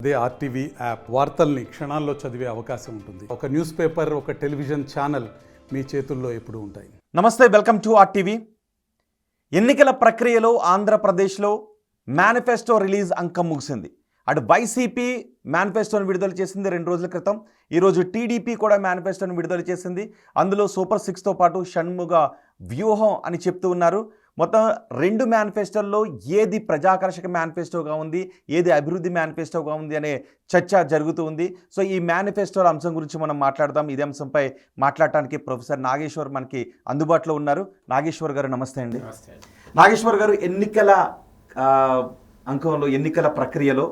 అదే RTV app వార్తల్ని క్షణాల్లో చదివే అవకాశం ఉంటుంది. ఒక న్యూస్ పేపర్, ఒక టెలివిజన్ ఛానల్ మీ చేతుల్లో ఎప్పుడూ ఉంటాయి. నమస్తే, వెల్కమ్ టు ఆర్టీవీ. ఎన్నికల ప్రక్రియలో ఆంధ్రప్రదేశ్లో మేనిఫెస్టో రిలీజ్ అంకం ముగిసింది. అటు వైసీపీ మేనిఫెస్టోను విడుదల చేసింది 2 రోజుల క్రితం. ఈరోజు టీడీపీ కూడా మేనిఫెస్టోను విడుదల చేసింది. అందులో సూపర్ 6తో పాటు షణ్ముగ వ్యూహం అని చెప్తూ ఉన్నారు. మొత్తం 2 మేనిఫెస్టోల్లో ఏది ప్రజాకర్షక మేనిఫెస్టోగా ఉంది, ఏది అభివృద్ధి మేనిఫెస్టోగా ఉంది అనే చర్చ జరుగుతూ ఉంది. సో ఈ మేనిఫెస్టోల అంశం గురించి మనం మాట్లాడదాం. ఇదే అంశంపై మాట్లాడటానికి ప్రొఫెసర్ నాగేశ్వర్ మనకి అందుబాటులో ఉన్నారు. నాగేశ్వర్ గారు నమస్తే అండి. నాగేశ్వర్ గారు, ఎన్నికల అంకంలో, ఎన్నికల ప్రక్రియలో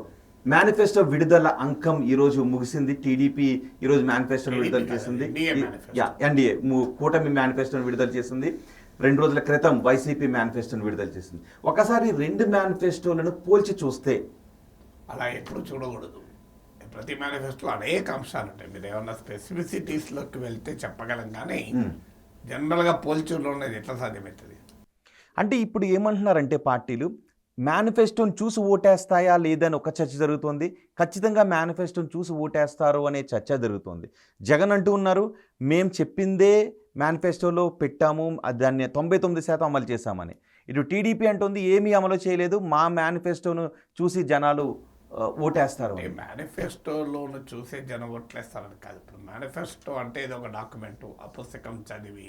మేనిఫెస్టో విడుదల అంకం ఈరోజు ముగిసింది. టీడీపీ ఈరోజు మేనిఫెస్టోను విడుదల చేసింది. ఎన్డీఏ కూటమి మేనిఫెస్టోను విడుదల చేసింది. 2 రోజుల క్రితం వైసీపీ మేనిఫెస్టోను విడుదల చేసింది. ఒకసారి 2 మేనిఫెస్టోలను పోల్చి చూస్తే అలా ఎప్పుడు చూడకూడదు. ప్రతి మేనిఫెస్టోలో అనేక అంశాలు ఉంటాయి. మీరు ఏమన్నా స్పెసిఫిసిటీస్లోకి వెళ్తే చెప్పగలం, కానీ జనరల్గా పోల్చులోనేది ఎట్లా సాధ్యమవుతుంది? అంటే ఇప్పుడు ఏమంటున్నారంటే పార్టీలు మేనిఫెస్టోని చూసి ఓటేస్తాయా లేదని ఒక చర్చ జరుగుతోంది. ఖచ్చితంగా మేనిఫెస్టోని చూసి ఓటేస్తారు అనే చర్చ జరుగుతోంది. జగన్ అంటూ ఉన్నారు, మేము చెప్పిందే మేనిఫెస్టోలో పెట్టాము, దాన్ని 99% అమలు చేశామని. ఇటు టీడీపీ అంటుంది ఏమీ అమలు చేయలేదు, మా మేనిఫెస్టోను చూసి జనాలు ఓటేస్తారు. మేనిఫెస్టోలోను చూసే జనం ఓట్లేస్తారని కాదు. ఇప్పుడు మేనిఫెస్టో అంటే ఇది ఒక డాక్యుమెంటు, ఆ పుస్తకం చదివి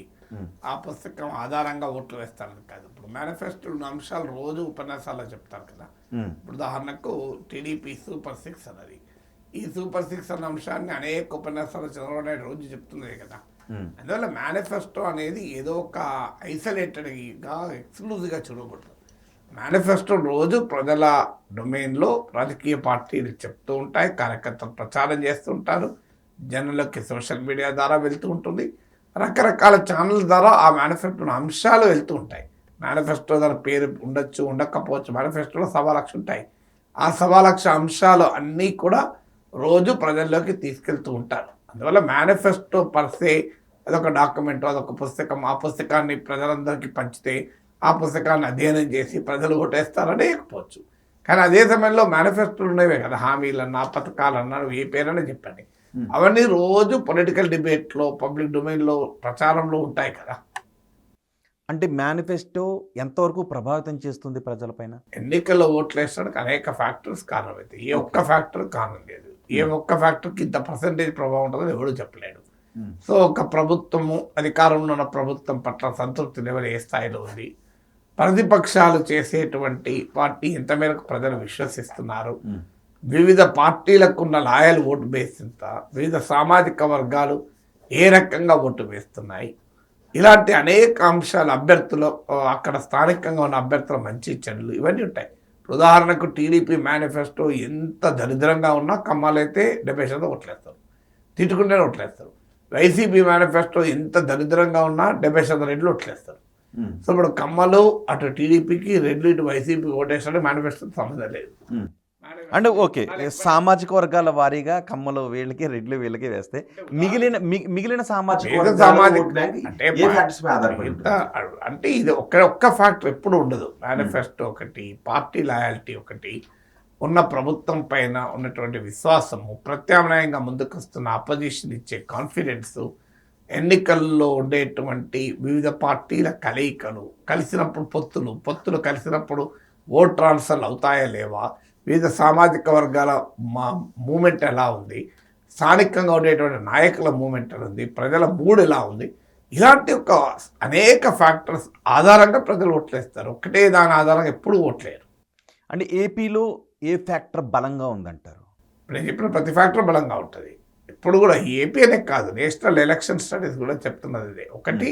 ఆ పుస్తకం ఆధారంగా ఓట్లు వేస్తారని కాదు. ఇప్పుడు మేనిఫెస్టో అంశాలు రోజు ఉపన్యాసాల్లో చెప్తారు కదా. ఇప్పుడు ఉదాహరణకు టీడీపీ సూపర్ 6 అన్నది, ఈ సూపర్ 6 అన్న అంశాన్ని అనేక ఉపన్యాసాలు చదవడం అనేది రోజు చెప్తున్నది కదా. అందువల్ల మేనిఫెస్టో అనేది ఏదో ఒక ఐసోలేటెడ్గా ఎక్స్క్లూజివ్గా చూడకూడదు. మేనిఫెస్టో రోజు ప్రజల డొమైన్లో రాజకీయ పార్టీలు చెప్తూ ఉంటాయి, కార్యకర్తలు ప్రచారం చేస్తుంటారు, జనులకి సోషల్ మీడియా ద్వారా వెళ్తూ ఉంటుంది, రకరకాల ఛానల్ ద్వారా ఆ మేనిఫెస్టో అంశాలు వెళ్తూ ఉంటాయి. మేనిఫెస్టో దాని పేరు ఉండొచ్చు, ఉండకపోవచ్చు. మేనిఫెస్టోలో 1,00,000 ఉంటాయి. ఆ 1,00,000 అంశాలు అన్నీ కూడా రోజు ప్రజల్లోకి తీసుకెళ్తూ ఉంటారు. అందువల్ల మేనిఫెస్టో పర్సే అదొక డాక్యుమెంట్, అదొక పుస్తకం. ఆ పుస్తకాన్ని ప్రజలందరికీ పంచితే ఆ పుస్తకాన్ని అధ్యయనం చేసి ప్రజలు ఓటేస్తారని లేకపోవచ్చు. కానీ అదే సమయంలో మేనిఫెస్టోలు ఉండేవే కదా, హామీలన్నా పథకాలన్నా ఏ పేరైనా చెప్పండి, అవన్నీ రోజు పొలిటికల్ డిబేట్లో, పబ్లిక్ డొమైన్లో, ప్రచారంలో ఉంటాయి కదా. అంటే మేనిఫెస్టో ఎంతవరకు ప్రభావితం చేస్తుంది ప్రజలపైన? ఎన్నికల్లో ఓట్లు వేసడానికి అనేక ఫ్యాక్టర్స్ కారణమవుతాయి. ఏ ఒక్క ఫ్యాక్టర్ కారణం లేదు. ఏ ఒక్క ఫ్యాక్టర్కి ఇంత పర్సంటేజ్ ప్రభావం ఉంటుందో ఎవరు చెప్పలేడు. సో ఒక ప్రభుత్వము, అధికారంలో ఉన్న ప్రభుత్వం పట్ల సంతృప్తి లెవెల్ ఏ స్థాయిలో ఉంది, ప్రతిపక్షాలు చేసేటువంటి పార్టీ ఎంత మేరకు ప్రజలు విశ్వసిస్తున్నారు, వివిధ పార్టీలకు ఉన్న లాయల్ ఓటు బేస్ ఎంత, వివిధ సామాజిక వర్గాలు ఏ రకంగా ఓటు వేస్తున్నాయి, ఇలాంటి అనేక అంశాలు, అభ్యర్థులు, అక్కడ స్థానికంగా ఉన్న అభ్యర్థుల మంచి చెడులు, ఇవన్నీ ఉంటాయి. ఉదాహరణకు టీడీపీ మేనిఫెస్టో ఎంత దరిద్రంగా ఉన్నా కమ్మాలైతే 70% ఓట్లేస్తారు, తిట్టుకుంటేనే ఓట్లేస్తారు. వైసీపీ మేనిఫెస్టో ఎంత దరిద్రంగా ఉన్నా 70% రెడ్లు ఓట్లేస్తారు. సో ఇప్పుడు కమ్మలు అటు టీడీపీకి, రెడ్లు ఇటు వైసీపీ ఓటేస్తాడు. మేనిఫెస్టో సంబంధం లేదు. అంటే ఓకే, సామాజిక వర్గాల వారీగా కమ్మలు వీళ్ళకి, రెడ్లు వీళ్ళకి వేస్తే మిగిలిన సామాజిక అంటే ఇది ఒక్క ఫ్యాక్టర్ ఎప్పుడు ఉండదు. మేనిఫెస్టో ఒకటి, పార్టీ లాయాలిటీ ఒకటి, ఉన్న ప్రభుత్వం పైన ఉన్నటువంటి విశ్వాసము, ప్రత్యామ్నాయంగా ముందుకు వస్తున్న అపోజిషన్ ఇచ్చే కాన్ఫిడెన్సు, ఎన్నికల్లో ఉండేటువంటి వివిధ పార్టీల కలయికలు, కలిసినప్పుడు పొత్తులు కలిసినప్పుడు ఓట్ ట్రాన్స్ఫర్లు అవుతాయా లేవా, వివిధ సామాజిక వర్గాల మూమెంట్ ఎలా ఉంది, స్థానికంగా ఉండేటువంటి నాయకుల మూమెంట్ ఎలా ఉంది, ప్రజల మూడ్ ఎలా ఉంది, ఇలాంటి ఒక అనేక ఫ్యాక్టర్స్ ఆధారంగా ప్రజలు ఓట్లేస్తారు. ఒకటే దాని ఆధారంగా ఎప్పుడు ఓట్లేరు. అంటే ఏపీలో ఏ ఫ్యాక్టర్ బలంగా ఉందంటారు? నేను చెప్పిన ప్రతి ఫ్యాక్టర్ బలంగా ఉంటుంది. ఇప్పుడు కూడా ఏపీ అనే కాదు, నేషనల్ ఎలక్షన్ స్టడీస్ కూడా చెప్తున్నది ఇదే. ఒకటి,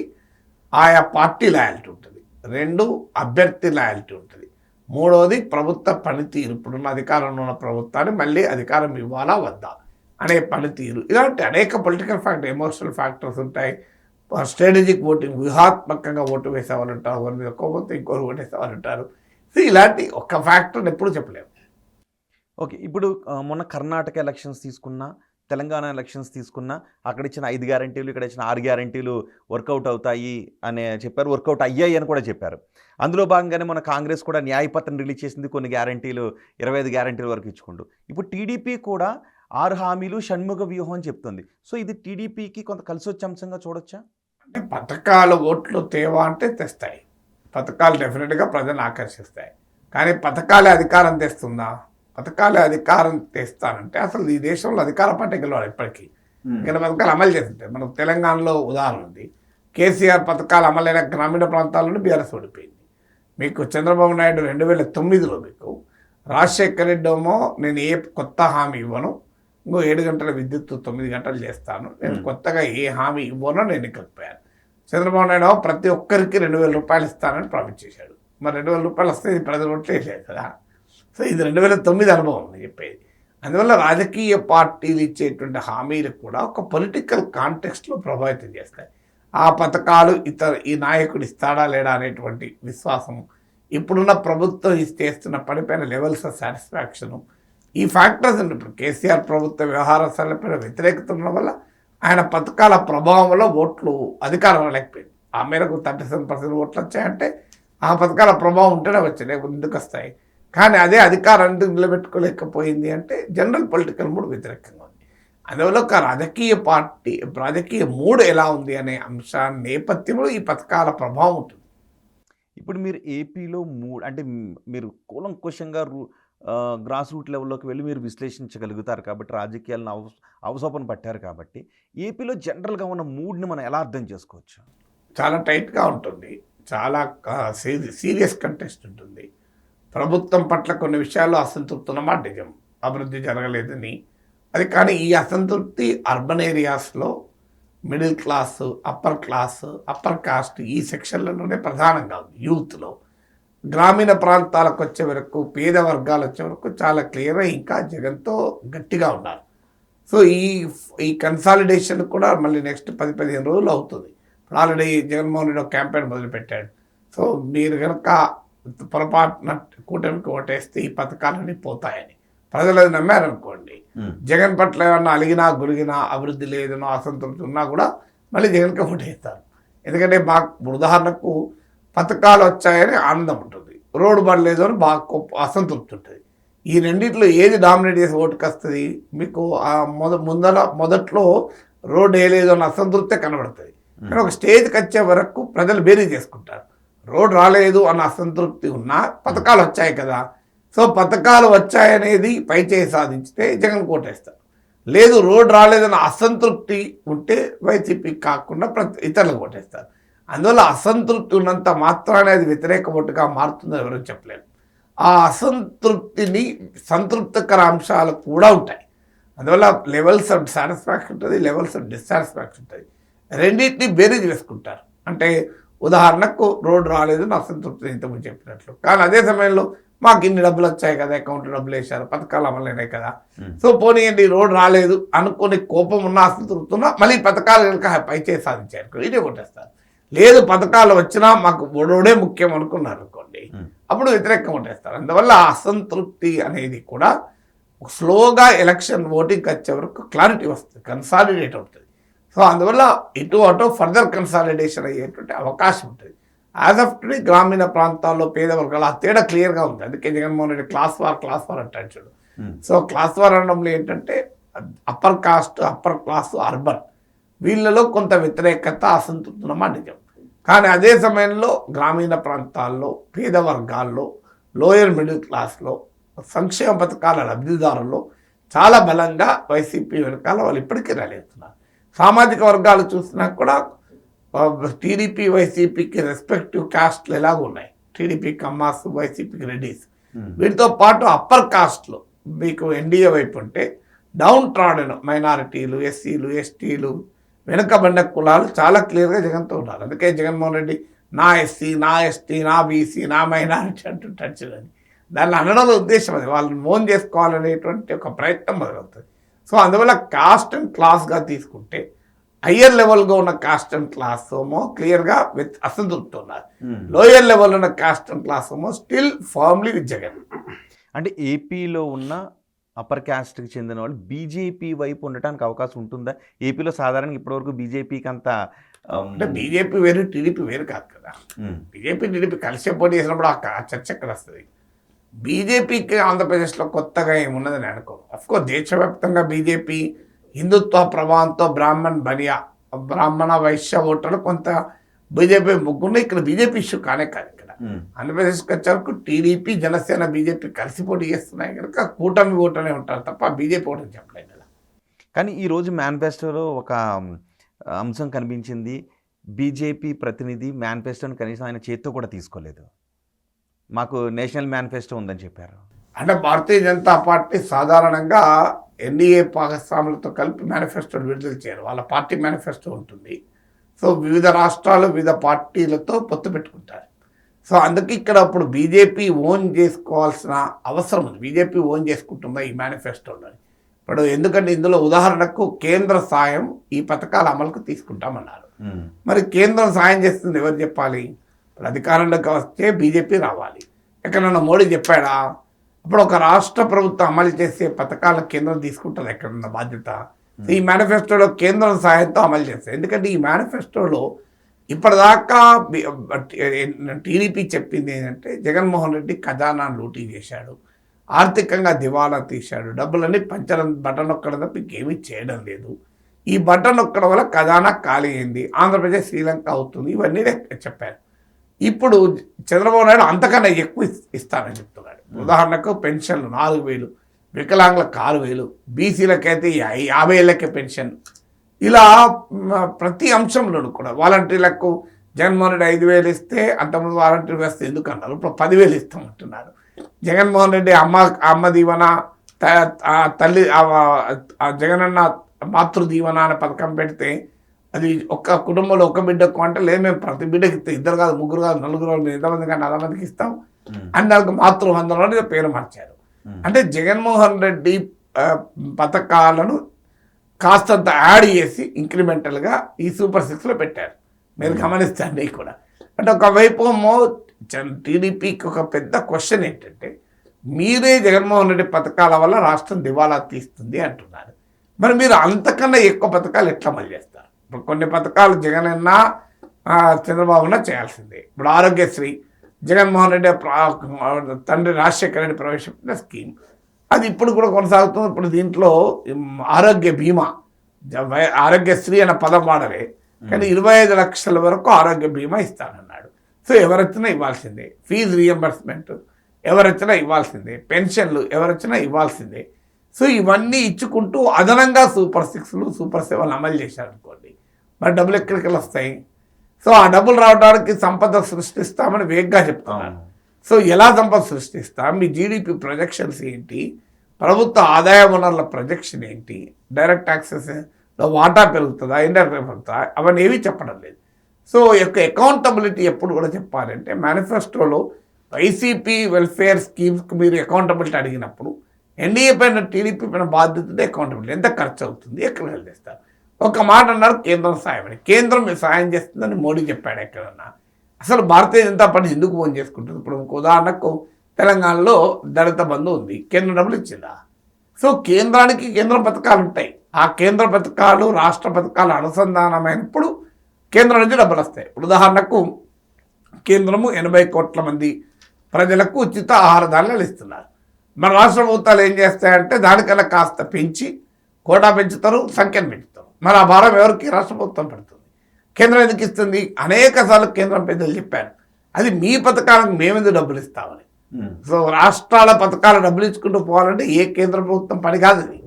ఆయా పార్టీ లాయాలిటీ ఉంటుంది. 2, అభ్యర్థి లాయాలిటీ ఉంటుంది. 3వది ప్రభుత్వ పనితీరు, ఇప్పుడున్న అధికారంలో ఉన్న ప్రభుత్వాన్ని మళ్ళీ అధికారం ఇవ్వాలా వద్దా అనే పనితీరు. ఇలాంటి అనేక పొలిటికల్ ఫ్యాక్టర్, ఎమోషనల్ ఫ్యాక్టర్స్ ఉంటాయి. స్ట్రాటజిక్ ఓటింగ్, వ్యూహాత్మకంగా ఓటు వేసేవాళ్ళు ఉంటారు, ఒకరి మీద కోపంతో ఇంకోరు ఓటు వేసేవాళ్ళు ఉంటారు. సో ఇలాంటి ఒక్క ఫ్యాక్టర్ని ఎప్పుడు చెప్పలేము. ఓకే, ఇప్పుడు మొన్న కర్ణాటక ఎలక్షన్స్ తీసుకున్నా, తెలంగాణ ఎలక్షన్స్ తీసుకున్నా అక్కడ ఇచ్చిన 5 గ్యారంటీలు ఇక్కడ ఇచ్చిన 6 గ్యారంటీలు వర్కౌట్ అవుతాయి అని చెప్పారు, వర్కౌట్ అయ్యాయి అని కూడా చెప్పారు. అందులో భాగంగానే మన కాంగ్రెస్ కూడా న్యాయపత్రం రిలీజ్ చేసింది, కొన్ని గ్యారంటీలు 25 గ్యారంటీల వరకు ఇచ్చుకుంటూ. ఇప్పుడు టీడీపీ కూడా 6 హామీలు షణ్ముఖ వ్యూహం అని చెప్తుంది. సో ఇది టీడీపీకి కొంత కలిసి వచ్చే అంశంగా చూడొచ్చా? అంటే పథకాలు ఓట్లు తేవా అంటే తెస్తాయి, పథకాలు డెఫినెట్గా ప్రజలను ఆకర్షిస్తాయి. కానీ పథకాలే అధికారం తెస్తుందా? పథకాలే అధికారం తెస్తానంటే అసలు ఈ దేశంలో అధికార పార్టీ గెలవాలి ఇప్పటికీ. ఇక్కడ పథకాలు అమలు చేస్తుంటాయి. మనకు తెలంగాణలో ఉదాహరణ ఉంది. కేసీఆర్ పథకాలు అమలైన గ్రామీణ ప్రాంతాల్లోనే బీఆర్ఎస్ ఓడిపోయింది. మీకు చంద్రబాబు నాయుడు 2009లో మీకు రాజశేఖర రెడ్డి ఏమో నేను ఏ కొత్త హామీ ఇవ్వను, ఇంకో 7 గంటల విద్యుత్ 9 గంటలు చేస్తాను, నేను కొత్తగా ఏ హామీ ఇవ్వనో నేను ఎన్నికలిపోయాను. చంద్రబాబు నాయుడు ప్రతి ఒక్కరికి 2000 రూపాయలు ఇస్తానని ప్రామిస్ చేశాడు. మరి 2000 రూపాయలు వస్తే ఇది ప్రజలు ఓట్లే లేదు కదా. సో ఇది 2009 అనుభవం అని చెప్పేది. అందువల్ల రాజకీయ పార్టీలు ఇచ్చేటువంటి హామీలు కూడా ఒక పొలిటికల్ కాంటెక్స్ట్లో ప్రభావితం చేస్తాయి. ఆ పథకాలు ఈ నాయకుడు ఇస్తాడా లేడా అనేటువంటి విశ్వాసం, ఇప్పుడున్న ప్రభుత్వం చేస్తున్న పనిపైన లెవెల్స్ ఆఫ్ సాటిస్ఫాక్షను, ఈ ఫ్యాక్టర్స్ ఇప్పుడు కేసీఆర్ ప్రభుత్వ వ్యవహారాలపైన వ్యతిరేకత ఉండడం వల్ల ఆయన పథకాల ప్రభావం వల్ల ఓట్లు అధికారం లేకపోయింది. ఆ మేరకు 37% ఓట్లు వచ్చాయంటే ఆ పథకాల ప్రభావం ఉంటేనే వచ్చాయి, లేకపోతే ఎందుకు వస్తాయి. కానీ అదే అధికారం ఎందుకు నిలబెట్టుకోలేకపోయింది అంటే జనరల్ పొలిటికల్ మూడ్ వ్యతిరేకంగా ఉంది. అందువల్ల ఒక రాజకీయ మూడ్ ఎలా ఉంది అనే అంశాన్ని నేపథ్యంలో ఈ పథకాల ప్రభావం ఉంటుంది. ఇప్పుడు మీరు ఏపీలో అంటే మీరు కూలంకుషంగా గ్రాస్ రూట్ లెవెల్లోకి వెళ్ళి మీరు విశ్లేషించగలుగుతారు కాబట్టి, రాజకీయాలను అవసోపన పట్టారు కాబట్టి, ఏపీలో జనరల్గా ఉన్న మూడ్ని మనం ఎలా అర్థం చేసుకోవచ్చు? చాలా టైట్గా ఉంటుంది, చాలా సీరియస్ కంటెస్ట్ ఉంటుంది. ప్రభుత్వం పట్ల కొన్ని విషయాల్లో అసంతృప్తి ఉన్నమాట నిజం, అభివృద్ధి జరగలేదని. అది కానీ ఈ అసంతృప్తి అర్బన్ ఏరియాస్లో మిడిల్ క్లాస్, అప్పర్ కాస్ట్ ఈ సెక్షన్లలోనే ప్రధానంగా ఉంది. యూత్లో గ్రామీణ ప్రాంతాలకు వచ్చే వరకు, పేద వర్గాలు వచ్చే వరకు చాలా క్లియర్గా ఇంకా జగన్తో గట్టిగా ఉన్నారు. సో ఈ కన్సాలిడేషన్ కూడా మళ్ళీ నెక్స్ట్ 10-15 రోజులు అవుతుంది. ఇప్పుడు ఆల్రెడీ జగన్మోహన్ రెడ్డి ఒక క్యాంపెయిన్ మొదలుపెట్టాడు. సో మీరు కనుక పొరపాటున కూటమికి ఓటేస్తే ఈ పథకాలన్నీ పోతాయని ప్రజలు అది నమ్మారనుకోండి, జగన్ పట్ల ఏమన్నా అలిగినా గురిగినా, అభివృద్ధి లేదనో అసంతృప్తి ఉన్నా కూడా మళ్ళీ జగన్కి ఓటేస్తారు. ఎందుకంటే మాకు ఉదాహరణకు పథకాలు వచ్చాయని ఆనందం ఉంటుంది, రోడ్డు పడలేదు అని బాగా అసంతృప్తి ఉంటుంది. ఈ రెండింటిలో ఏది డామినేట్ చేసి ఓటుకు వస్తుంది? మీకు మొదట్లో రోడ్డు వేయలేదు అని అసంతృప్తే కనబడుతుంది. కానీ ఒక స్టేజ్కి వచ్చే వరకు ప్రజలు బేరీ చేసుకుంటారు. రోడ్డు రాలేదు అన్న అసంతృప్తి ఉన్నా పథకాలు వచ్చాయి కదా, సో పథకాలు వచ్చాయనేది పైచేయి సాధించితే జగన్ కోటేస్తారు. లేదు రోడ్డు రాలేదన్న అసంతృప్తి ఉంటే వైసీపీ కాకుండా ఇతరులకు ఓటేస్తారు. అందువల్ల అసంతృప్తి ఉన్నంత మాత్రానే అది వ్యతిరేక ఓటుగా మారుతుందని ఎవరూ చెప్పలేరు. ఆ అసంతృప్తిని సంతృప్తికర అంశాలు కూడా ఉంటాయి. అందువల్ల లెవెల్స్ ఆఫ్ సాటిస్ఫాక్షన్ ఉంటుంది, లెవెల్స్ ఆఫ్ డిస్సాటిస్ఫాక్షన్ ఉంటుంది. రెండింటినీ బేరీజ్ వేసుకుంటారు. అంటే ఉదాహరణకు రోడ్డు రాలేదు నా అసంతృప్తి ఇంతకుముందు చెప్పినట్లు, కానీ అదే సమయంలో మాకు ఇన్ని డబ్బులు వచ్చాయి కదా, అకౌంట్లో డబ్బులు వేశారు, పథకాలు అమలైనాయి కదా, సో పోనీయండి రోడ్డు రాలేదు అనుకునే కోపం ఉన్న అసంతృప్తి ఉన్నా మళ్ళీ పథకాలు కనుక పైచేసి సాధించారు ఇదే కొట్టేస్తారు. లేదు పథకాలు వచ్చినా మాకు ఓడోడే ముఖ్యం అనుకున్నారు అనుకోండి, అప్పుడు వ్యతిరేకంగా కొట్టేస్తారు. అందువల్ల అసంతృప్తి అనేది కూడా స్లోగా ఎలక్షన్ ఓటింగ్కి వచ్చే వరకు క్లారిటీ వస్తుంది, కన్సాలిడేట్ అవుతుంది. సో అందువల్ల ఇటు అటు ఫర్దర్ కన్సాలిడేషన్ అయ్యేటువంటి అవకాశం ఉంటుంది. యాజ్ ఆఫ్ టుడే గ్రామీణ ప్రాంతాల్లో పేద వర్గాలు ఆ తేడా క్లియర్గా ఉంది. అందుకే జగన్మోహన్ రెడ్డి క్లాస్ వార్ అంటాడు చూడు. సో క్లాస్ వార్ అనడంలో ఏంటంటే upper caste, upper class, urban వీళ్ళలో కొంత వ్యతిరేకత, అసంతృప్తి ఉన్నమాట నిజం. కానీ అదే సమయంలో గ్రామీణ ప్రాంతాల్లో, పేద వర్గాల్లో, లోయర్ మిడిల్ క్లాస్లో, సంక్షేమ పథకాల లబ్ధిదారుల్లో చాలా బలంగా వైసీపీ వెనకాల వాళ్ళు ఇప్పటికీ రాలేస్తున్నారు. సామాజిక వర్గాలు చూసినా కూడా టీడీపీ వైసీపీకి రెస్పెక్టివ్ కాస్ట్లు ఎలాగ ఉన్నాయి. టీడీపీకి అమ్మాస్, వైసీపీకి రెడ్డిస్. వీటితో పాటు అప్పర్ కాస్ట్లో మీకు ఎన్డీఏ వైపు ఉంటే డౌన్ ట్రాడెన్ మైనారిటీలు, ఎస్సీలు, ఎస్టీలు, వెనుకబడిన కులాలు చాలా క్లియర్గా జగన్తో ఉన్నారు. అందుకే జగన్మోహన్ రెడ్డి నా ఎస్సీ, నా ఎస్టీ, నా బీసీ, నా మైనారిటీ అంటుంటాడు చూడండి. దాన్ని అనడంలో ఉద్దేశం అది, వాళ్ళని మోన్ చేసుకోవాలనేటువంటి ఒక ప్రయత్నం మొదలవుతుంది. సో అందువల్ల కాస్ట్ అండ్ క్లాస్గా తీసుకుంటే హయ్యర్ లెవెల్గా ఉన్న కాస్ట్ అండ్ క్లాస్ ఏమో క్లియర్గా అసంతృప్తి ఉన్నారు. లోయర్ లెవెల్ ఉన్న కాస్ట్ అండ్ క్లాస్ ఏమో స్టిల్ ఫార్మ్లీ విత్ జగన్. అంటే ఏపీలో ఉన్న అప్పర్ క్యాస్ట్కి చెందిన వాళ్ళు బీజేపీ వైపు ఉండటానికి అవకాశం ఉంటుందా? ఏపీలో సాధారణంగా ఇప్పటివరకు బీజేపీకి అంత అంటే బీజేపీ వేరు టీడీపీ వేరు కాదు కదా. బీజేపీ టీడీపీ కలిసే పోటీ చేసినప్పుడు ఆ చర్చ ఎక్కడ వస్తుంది? బీజేపీకి ఆంధ్రప్రదేశ్లో కొత్తగా ఏమున్నదని అనుకో. అఫ్కోర్స్ దేశవ్యాప్తంగా బీజేపీ హిందుత్వ ప్రభావంతో బ్రాహ్మణ వైశ్య ఓటర్లు కొంత బీజేపీ ముగ్గురు. ఇక్కడ బీజేపీ ఇష్యూ కానే కాదు. ఇక్కడ ఆంధ్రప్రదేశ్కి వచ్చేవరకు టీడీపీ జనసేన బీజేపీ కలిసి పోటీ చేస్తున్నాయి కనుక కూటమి ఓటనే ఉంటారు తప్ప బీజేపీ ఓటని చెప్పలేదు కదా. కానీ ఈరోజు మేనిఫెస్టోలో ఒక అంశం కనిపించింది. బీజేపీ ప్రతినిధి మేనిఫెస్టోని కనీసం ఆయన చేత్తో కూడా తీసుకోలేదు. మాకు నేషనల్ మేనిఫెస్టో ఉందని చెప్పారు. అంటే భారతీయ జనతా పార్టీ సాధారణంగా ఎన్డీఏ భాగస్వాములతో కలిపి మేనిఫెస్టో విడుదల చేయరు. వాళ్ళ పార్టీ మేనిఫెస్టో ఉంటుంది. సో వివిధ రాష్ట్రాలు వివిధ పార్టీలతో పొత్తు పెట్టుకుంటారు. సో అందుకే ఇక్కడ ఇప్పుడు బీజేపీ ఓన్ చేసుకోవాల్సిన అవసరం ఉంది. బీజేపీ ఓన్ చేసుకుంటుందా ఈ మేనిఫెస్టోలో? ఇప్పుడు ఎందుకంటే ఇందులో ఉదాహరణకు కేంద్ర సాయం ఈ పథకాల అమలుకు తీసుకుంటామన్నారు. మరి కేంద్రం సాయం చేస్తుంది ఎవరు చెప్పాలి? ఇప్పుడు అధికారంలోకి వస్తే బీజేపీ రావాలి. ఎక్కడన్నా మోడీ చెప్పాడా? అప్పుడు ఒక రాష్ట్ర ప్రభుత్వం అమలు చేసే పథకాలను కేంద్రం తీసుకుంటుంది ఎక్కడున్న బాధ్యత. ఈ మేనిఫెస్టోలో కేంద్రం సాయంతో అమలు చేస్తారు. ఎందుకంటే ఈ మేనిఫెస్టోలో ఇప్పటిదాకా టీడీపీ చెప్పింది ఏంటంటే జగన్మోహన్ రెడ్డి ఖజానాను లూటీ చేశాడు, ఆర్థికంగా దివాలా తీశాడు, డబ్బులన్నీ పంచడం బటన్ నొక్కడం తప్ప ఇంకేమీ చేయడం లేదు. ఈ బటన్ నొక్కడం వల్ల ఖజానా ఖాళీ అయింది, ఆంధ్రప్రదేశ్ శ్రీలంక అవుతుంది, ఇవన్నీ చెప్పారు. ఇప్పుడు చంద్రబాబు నాయుడు అంతకన్నా ఎక్కువ ఇస్తానని చెప్తున్నాడు. ఉదాహరణకు పెన్షన్లు 4,000, వికలాంగులకు 6,000, బీసీలకైతే 50 ఏళ్ళకే పెన్షన్. ఇలా ప్రతి అంశంలోనూ కూడా వాలంటీర్లకు జగన్మోహన్ రెడ్డి 5,000 ఇస్తే అంతకుముందు వాలంటీర్ వ్యవస్థ ఎందుకు అన్నారు, ఇప్పుడు 10,000 ఇస్తామంటున్నారు. జగన్మోహన్ రెడ్డి అమ్మ దీవెన, తల్లి జగనన్న మాతృ దీవెన అనే పథకం పెడితే అది ఒక్క కుటుంబంలో ఒక బిడ్డకు అంటే లేదు, మేము ప్రతి బిడ్డకి ఇస్తాం, 2 కాదు 3 కాదు 4 కాదు, ఎంతమంది కానీ 100 మందికి ఇస్తాం అని దానికి మాతృవందనం అనేది పేరు మార్చారు. అంటే జగన్మోహన్ రెడ్డి పథకాలను కాస్తంత యాడ్ చేసి ఇంక్రిమెంటల్గా ఈ సూపర్ 6లో పెట్టారు. మీరు గమనిస్తాండి కూడా. అంటే ఒకవైపు టీడీపీకి ఒక పెద్ద క్వశ్చన్ ఏంటంటే మీరే జగన్మోహన్ రెడ్డి పథకాల వల్ల రాష్ట్రం దివాలా తీస్తుంది అంటున్నారు. మరి మీరు అంతకన్నా ఎక్కువ పథకాలు ఎట్లా అమలు చేస్తారు? ఇప్పుడు కొన్ని పథకాలు జగనన్న చంద్రబాబున చేయాల్సిందే. ఇప్పుడు ఆరోగ్యశ్రీ జగన్మోహన్ రెడ్డి తండ్రి రాజశేఖర రెడ్డి ప్రవేశపెట్టిన స్కీమ్, అది ఇప్పుడు కూడా కొనసాగుతుంది. ఇప్పుడు దీంట్లో ఆరోగ్య బీమా, ఆరోగ్యశ్రీ అనే పదం వాడలే కానీ 25 లక్షల వరకు ఆరోగ్య బీమా ఇస్తానన్నాడు. సో ఎవరొచ్చినా ఇవ్వాల్సిందే. ఫీజు రియంబర్స్మెంట్ ఎవరొచ్చినా ఇవ్వాల్సిందే. పెన్షన్లు ఎవరొచ్చినా ఇవ్వాల్సిందే. సో ఇవన్నీ ఇచ్చుకుంటూ అదనంగా సూపర్ 6లు సూపర్ 7 అమలు చేశారనుకోండి, మరి డబ్బులు ఎక్కడికి వస్తాయి? సో ఆ డబ్బులు రావడానికి సంపద సృష్టిస్తామని వేగ్గా చెప్తున్నారు. సో ఎలా సంపద సృష్టిస్తాం? మీ జీడిపి ప్రొజెక్షన్స్ ఏంటి? ప్రభుత్వ ఆదాయ వనరుల ప్రొజెక్షన్ ఏంటి? డైరెక్ట్ ట్యాక్సెస్లో వాటా పెరుగుతుందా, ఇండైరెక్ట్ పెరుగుతుందా? అవన్నీ ఏమీ చెప్పడం లేదు. సో యొక్క అకౌంటబిలిటీ ఎప్పుడు కూడా చెప్పాలంటే మేనిఫెస్టోలో వైసీపీ వెల్ఫేర్ స్కీమ్స్కి మీరు అకౌంటబిలిటీ అడిగినప్పుడు ఎన్డీఏ పైన టీడీపీ పైన బాధ్యత అకౌంటబిలిటీ, ఎంత ఖర్చు అవుతుంది, ఎక్కడ వెళ్ళేస్తారు? ఒక మాట అన్నారు కేంద్రం సాయం అని. కేంద్రం మీరు సాయం చేస్తుందని మోడీ చెప్పాడు ఎక్కడన్నా? అసలు భారతీయ జనతా పార్టీ ఎందుకు ఫోన్ చేసుకుంటుంది? ఇప్పుడు ఉదాహరణకు తెలంగాణలో దళిత బంధు ఉంది, కేంద్రం డబ్బులు ఇచ్చిందా? సో కేంద్రానికి కేంద్రం పథకాలు ఉంటాయి. ఆ కేంద్ర పథకాలు రాష్ట్ర పథకాలు అనుసంధానమైనప్పుడు కేంద్రం నుంచి డబ్బులు వస్తాయి. ఇప్పుడు ఉదాహరణకు కేంద్రము 80 కోట్ల మంది ప్రజలకు ఉచిత ఆహార ధాన్యాలు ఇస్తున్నారు. మన రాష్ట్ర ప్రభుత్వాలు ఏం చేస్తాయంటే దానికన్నా కాస్త పెంచి కోటా పెంచుతారు, సంఖ్యను పెంచుతారు. మరి ఆ భారం ఎవరికి? రాష్ట్ర ప్రభుత్వం పెడుతుంది. కేంద్రం ఎందుకు ఇస్తుంది? అనేక సార్లు కేంద్రం పెద్దలు చెప్పారు, అది మీ పథకాలకు మేమెందుకు డబ్బులు ఇస్తామని. సో రాష్ట్రాల పథకాల డబ్బులు ఇచ్చుకుంటూ పోవాలంటే ఏ కేంద్ర ప్రభుత్వం పని కాదు అది.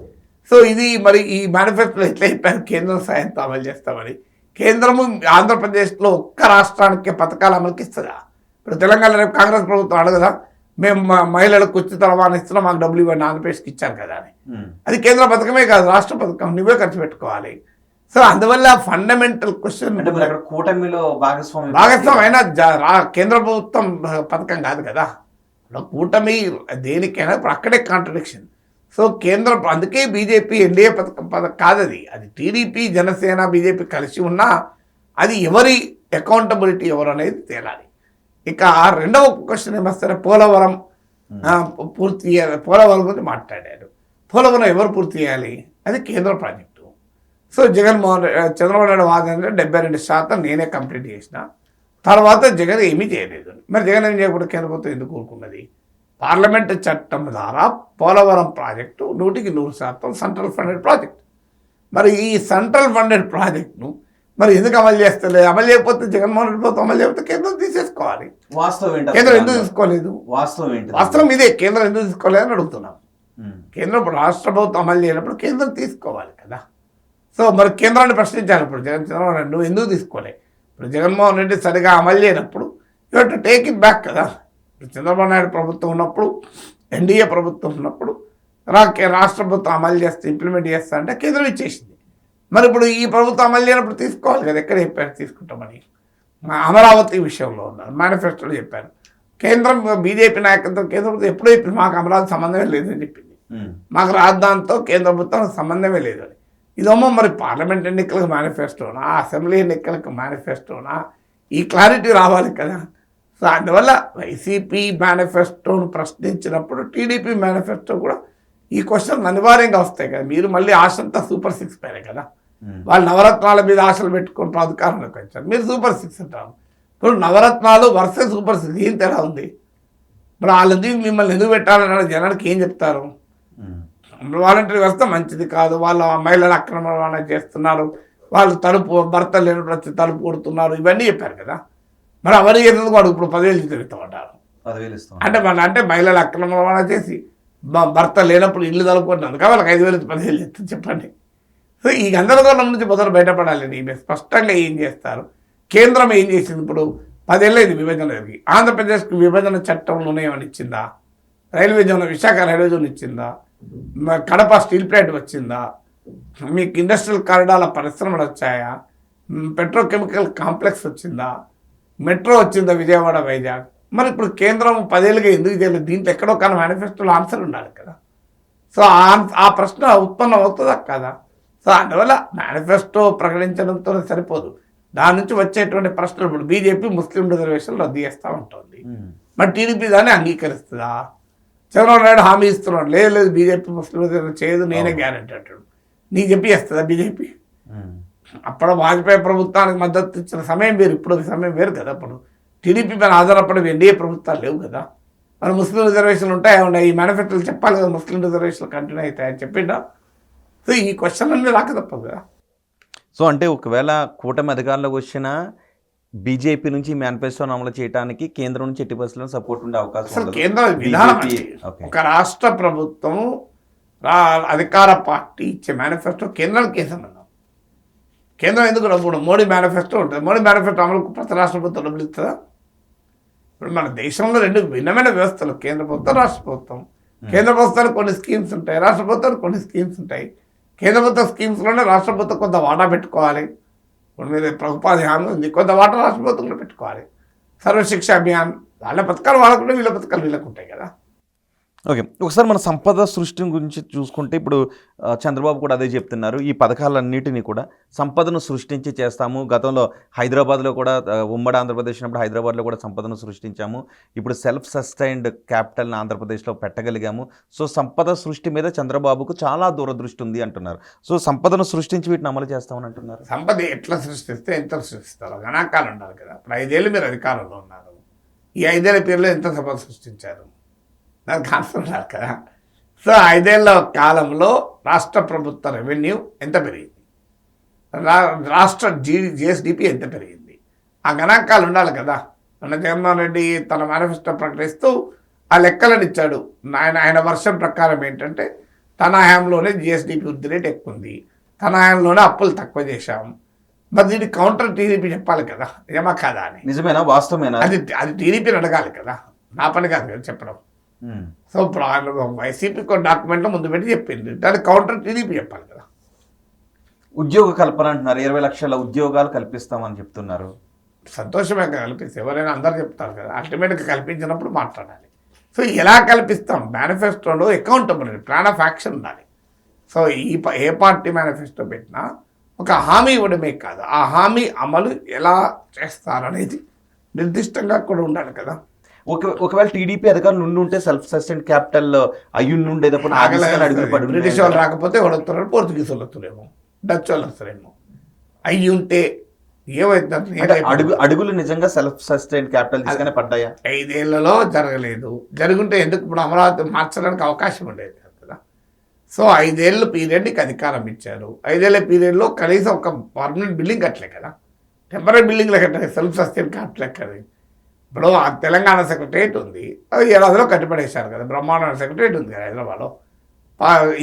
సో ఇది మరి ఈ మేనిఫెస్టోలో ఎట్లా చెప్పారు కేంద్రం సాయంతో అమలు చేస్తామని? కేంద్రము ఆంధ్రప్రదేశ్లో ఒక్క రాష్ట్రానికి పథకాలు అమలుకి ఇస్తుందా? ఇప్పుడు తెలంగాణ రేపు కాంగ్రెస్ ప్రభుత్వం అడగదా, మేము మహిళలకు ఉచిత రవాణా ఇస్తున్నాం, మాకు డబ్బులు ఇవ్వండి, ఆంధ్రప్రదేశ్కి ఇచ్చారు కదా అని. అది కేంద్ర పథకమే కాదు, రాష్ట్ర పథకం, నువ్వే ఖర్చు పెట్టుకోవాలి. సో అందువల్ల ఫండమెంటల్ క్వశ్చన్, కూటమిలో భాగస్వామ్యం అయినా కేంద్ర ప్రభుత్వం పథకం కాదు కదా. కూటమి దేనికైనా ఇప్పుడు అక్కడే కాంట్రడిక్షన్. సో కేంద్ర, అందుకే బీజేపీ ఎన్డీఏ పథకం కాదు అది. అది టీడీపీ జనసేన బీజేపీ కలిసి ఉన్నా అది ఎవరి అకౌంటబిలిటీ ఎవరు అనేది తేలాలి. ఇక రెండవ క్వశ్చన్ ఏమొస్తారా, పోలవరం పూర్తి, పోలవరం గురించి మాట్లాడారు. పోలవరం ఎవరు పూర్తి చేయాలి? అది కేంద్ర ప్రాజెక్టు. సో చంద్రబాబు నాయుడు వాదన 72% నేనే కంప్లీట్ చేసిన, తర్వాత జగన్ ఏమీ చేయలేదు. మరి జగన్ ఏం చేయకుండా కేంద్ర ప్రభుత్వం ఎందుకు కోరుకున్నది? పార్లమెంటు చట్టం ద్వారా Polavaram project 100% central funded project. మరి ఈ సెంట్రల్ ఫండెడ్ ప్రాజెక్టును మరి ఎందుకు అమలు చేస్తలేదు? అమలు చేయకపోతే జగన్మోహన్ రెడ్డి ప్రభుత్వం అమలు చేయకపోతే కేంద్రం తీసేసుకోవాలి. కేంద్రం ఎందుకు తీసుకోలేదు? వాస్తవం ఇదే, కేంద్రం ఎందుకు తీసుకోలేదని అడుగుతున్నాం. కేంద్రం ఇప్పుడు రాష్ట్ర ప్రభుత్వం అమలు చేయనప్పుడు కేంద్రం తీసుకోవాలి కదా. సో మరి కేంద్రాన్ని ప్రశ్నించాలి. ఇప్పుడు చంద్రబాబు నాయుడు నువ్వు ఎందుకు తీసుకోలే? ఇప్పుడు జగన్మోహన్ రెడ్డి సరిగా అమలు చేయనప్పుడు you have to take it back కదా. ఇప్పుడు చంద్రబాబు నాయుడు ప్రభుత్వం ఉన్నప్పుడు, ఎన్డీఏ ప్రభుత్వం ఉన్నప్పుడు రాష్ట్ర ప్రభుత్వం అమలు చేస్తే ఇంప్లిమెంట్ చేస్తా అంటే కేంద్రం ఇచ్చేసింది. మరి ఇప్పుడు ఈ ప్రభుత్వం అమలు చేయనప్పుడు తీసుకోవాలి కదా. ఎక్కడ చెప్పారు తీసుకుంటామని? అమరావతి విషయంలో ఉన్నారు, మేనిఫెస్టోలో చెప్పారు. కేంద్రం బీజేపీ నాయకత్వం కేంద్ర ప్రభుత్వం ఎప్పుడూ చెప్పింది మాకు అమరావతి సంబంధమే లేదని చెప్పింది. మాకు రాజధానితో కేంద్ర ప్రభుత్వం సంబంధమే లేదు అని. ఇదేమో మరి పార్లమెంట్ ఎన్నికలకు మేనిఫెస్టోనా, అసెంబ్లీ ఎన్నికలకు మేనిఫెస్టోనా, ఈ క్లారిటీ రావాలి కదా. సో అందువల్ల వైసీపీ మేనిఫెస్టోను ప్రశ్నించినప్పుడు టీడీపీ మేనిఫెస్టో కూడా ఈ క్వశ్చన్ అనివార్యంగా వస్తాయి కదా. మీరు మళ్ళీ ఆశంతా సూపర్ 6 పేరే కదా. వాళ్ళు నవరత్నాల మీద ఆశలు పెట్టుకుంటూ అధికారంలోకి వచ్చారు, మీరు సూపర్ 6 అంటారు. ఇప్పుడు నవరత్నాలు వర్సెస్ సూపర్ 6 ఏం తేడా ఉంది? ఇప్పుడు వాళ్ళది మిమ్మల్ని ఎందుకు పెట్టాలన్న జనానికి ఏం చెప్తారు? వాలంటరీ వ్యవస్థ మంచిది కాదు, వాళ్ళ మహిళల అక్రమ రవాణా చేస్తున్నారు, వాళ్ళు భర్త లేని ప్రతి తలుపు కొడుతున్నారు, ఇవన్నీ చెప్పారు కదా. మరి అవన్నీ చేసేందుకు వాడు ఇప్పుడు 10,000 తిరుగుతామంటారు. అంటే మహిళల అక్రమ రవాణా చేసి భర్త లేనప్పుడు ఇల్లు తలుపుకుంటున్నారు కాబట్టి వాళ్ళకి 5,000 10,000 చెప్తుంది చెప్పండి. సో ఈ గందరగోళం నుంచి మొదలు బయటపడాలి. ఈమె స్పష్టంగా ఏం చేస్తారు? కేంద్రం ఏం చేసింది? ఇప్పుడు 10 ఏళ్ళ ఇది విభజన జరిగి ఆంధ్రప్రదేశ్కి విభజన చట్టంలోనే ఏమైనా ఇచ్చిందా? Railway zone, Visakha railway zone ఇచ్చిందా? కడప స్టీల్ ప్లాంట్ వచ్చిందా? మీకు ఇండస్ట్రియల్ కారిడార్ల పరిశ్రమలు వచ్చాయా? పెట్రోకెమికల్ కాంప్లెక్స్ వచ్చిందా? మెట్రో వచ్చిందా విజయవాడ వైజాగ్? మరి ఇప్పుడు కేంద్రం 10 ఏళ్ళుగా ఎందుకు చేయలేదు? దీంట్లో ఎక్కడో కానీ మేనిఫెస్టోలో ఆన్సర్ ఉండాలి కదా. సో ఆ ప్రశ్న ఉత్పన్నం అవుతుందా కదా. సో అందువల్ల మేనిఫెస్టో ప్రకటించడంతో సరిపోదు, దాని నుంచి వచ్చేటువంటి ప్రశ్నలు. ఇప్పుడు బీజేపీ ముస్లిం రిజర్వేషన్ రద్దు చేస్తూ ఉంటుంది, మరి టీడీపీ దాన్ని అంగీకరిస్తుందా? చంద్రబాబు నాయుడు హామీ ఇస్తున్నాడు, లేదు బీజేపీ ముస్లిం రిజర్వేషన్ చేయదు, నేనే గ్యారెంటీ అంటాడు. నీకు చెప్పి చేస్తుందా బీజేపీ? అప్పుడు వాజ్పేయి ప్రభుత్వానికి మద్దతు ఇచ్చిన సమయం వేరు, ఇప్పుడు సమయం వేరు కదా. అప్పుడు టీడీపీ పైన ఆధారపడి ఎన్డీఏ ప్రభుత్వాలు లేవు కదా. మరి ముస్లిం రిజర్వేషన్లు ఉంటాయి, ఈ మేనిఫెస్టోలు చెప్పాలి కదా, ముస్లిం రిజర్వేషన్లు కంటిన్యూ అవుతాయని చెప్పిండా. సో ఈ క్వశ్చన్ అన్నీ రాక తప్పదు కదా. సో అంటే ఒకవేళ కూటమి అధికారంలోకి వచ్చినా బీజేపీ నుంచి మేనిఫెస్టోను అమలు చేయడానికి కేంద్రం నుంచి ఎట్టి పరిస్థితుల్లో సపోర్ట్ ఉండే అవకాశం అసలు కేంద్ర విధానం ఒక రాష్ట్ర ప్రభుత్వం అధికార పార్టీ ఇచ్చే మేనిఫెస్టో కేంద్రానికి కేంద్రం కేంద్రం ఎందుకు డబ్బు? మోడీ మేనిఫెస్టో ఉంటుంది, మోడీ మేనిఫెస్టో అమలుకు ప్రతి రాష్ట్ర ప్రభుత్వం డబ్బులు ఇస్తుందా? ఇప్పుడు మన దేశంలో 2 భిన్నమైన వ్యవస్థలు, కేంద్ర ప్రభుత్వం, రాష్ట్ర ప్రభుత్వం. కేంద్ర ప్రభుత్వానికి కొన్ని స్కీమ్స్ ఉంటాయి, రాష్ట్ర ప్రభుత్వానికి కొన్ని స్కీమ్స్ ఉంటాయి. కేంద్ర ప్రభుత్వ స్కీమ్స్లోనే రాష్ట్ర ప్రభుత్వం కొంత వాటా పెట్టుకోవాలి. ఇప్పుడు మీద ఉపాధి హామీ ఉంది, కొంత వాటా రాష్ట్ర ప్రభుత్వం కూడా పెట్టుకోవాలి. సర్వశిక్ష అభియాన్, వాళ్ళ పథకాలు వాళ్ళకుంటే వీళ్ళ పథకాలు వీళ్ళకు ఉంటాయి కదా. ఓకే, ఒకసారి మన సంపద సృష్టి గురించి చూసుకుంటే ఇప్పుడు చంద్రబాబు కూడా అదే చెప్తున్నారు. ఈ పథకాలన్నిటినీ కూడా సంపదను సృష్టించి చేస్తాము. గతంలో హైదరాబాద్లో కూడా ఉమ్మడి ఆంధ్రప్రదేశ్ ఉన్నప్పుడు హైదరాబాద్లో కూడా సంపదను సృష్టించాము. ఇప్పుడు సెల్ఫ్ సస్టైన్డ్ క్యాపిటల్ని ఆంధ్రప్రదేశ్లో పెట్టగలిగాము. సో సంపద సృష్టి మీద చంద్రబాబుకు చాలా దూరదృష్టి ఉంది అంటున్నారు. సో సంపదను సృష్టించి వీటిని అమలు చేస్తామని అంటున్నారు. సంపద ఎట్లా సృష్టిస్తే ఎంత సృష్టిస్తారో గణాంకాలు ఉండాలి కదా. ఇప్పుడు 5 ఏళ్ళు మీరు అధికారంలో ఉన్నారు, ఈ 5 ఏళ్ల పేరులో ఎంత సంపద సృష్టించారు? దానికి ఆన్సర్ ఉండాలి కదా. సో 5 ఏళ్ల కాలంలో రాష్ట్ర ప్రభుత్వ రెవెన్యూ ఎంత పెరిగింది, రాష్ట్ర జిఎస్డిపి ఎంత పెరిగింది, ఆ గణాంకాలు ఉండాలి కదా. మన జగన్మోహన్ రెడ్డి తన మేనిఫెస్టో ప్రకటిస్తూ ఆ లెక్కలను ఇచ్చాడు. ఆయన వర్షం ప్రకారం ఏంటంటే తన హయాంలోనే జిఎస్డిపి వృద్ధి రేట్ ఎక్కువ ఉంది, తన హయాంలోనే అప్పులు తక్కువ చేశాం. మరి దీనికి కౌంటర్ టీడీపీ చెప్పాలి కదా, నిజమా కాదా అని. నిజమేనా, వాస్తవమేనా? అది టీడీపీని అడగాలి కదా, నా పని కాదు కదా చెప్పడం. సో వైసీపీ కొన్ని డాక్యుమెంట్లో ముందు పెట్టి చెప్పింది, దానికి కౌంటర్ టీడీపీ చెప్పాలి కదా. ఉద్యోగ కల్పన అంటున్నారు, 20 లక్షల ఉద్యోగాలు కల్పిస్తామని చెప్తున్నారు. సంతోషమే కల్పిస్తే ఎవరైనా అందరు చెప్తారు కదా, అల్టిమేట్గా కల్పించినప్పుడు మాట్లాడాలి. సో ఎలా కల్పిస్తాం? మేనిఫెస్టోలో అకౌంటబిలిటీ, ప్లాన్ ఆఫ్ యాక్షన్ ఉండాలి. సో ఏ పార్టీ మేనిఫెస్టో పెట్టినా ఒక హామీ ఇవ్వడమే కాదు, ఆ హామీ అమలు ఎలా చేస్తారనేది నిర్దిష్టంగా కూడా ఉండాలి కదా. ఒకవేళ టీడీపీ అధికారులు నుండి ఉంటే సెల్ఫ్ సస్టైన్ క్యాపిటల్ అయ్యుండి ఉండేటప్పుడు అడుగులు పడి బ్రిటిష్ వాళ్ళు రాకపోతే ఎవరు వస్తున్నారు, పోర్చుగీస్ వాళ్ళు వస్తున్నారేమో, డచ్ వాళ్ళు వస్తారేమో. అయ్యి ఉంటే అడుగులు నిజంగా సెల్ఫ్ సస్టైన్ క్యాపిటల్ తీసుకునే పడ్డాయా? 5 ఏళ్లలో జరగలేదు. జరుగుంటే ఎందుకు ఇప్పుడు అమరావతి మార్చడానికి అవకాశం ఉండేది కదా. సో 5 ఏళ్ళు పీరియడ్కి అధికారం ఇచ్చారు. 5 ఏళ్ల పీరియడ్లో కనీసం ఒక పర్మనెంట్ బిల్డింగ్ కట్టలే కదా, టెంపరీ బిల్డింగ్లో కట్టాలి, సెల్ఫ్ సస్టైన్ క్యాపిటల్ ఎక్కడి. ఇప్పుడు ఆ తెలంగాణ సెక్రటరియట్ ఉంది, అది ఏడాదిలో కట్టిపడేశారు కదా. బ్రహ్మాండ సెక్రటరియట్ ఉంది కదా హైదరాబాద్లో.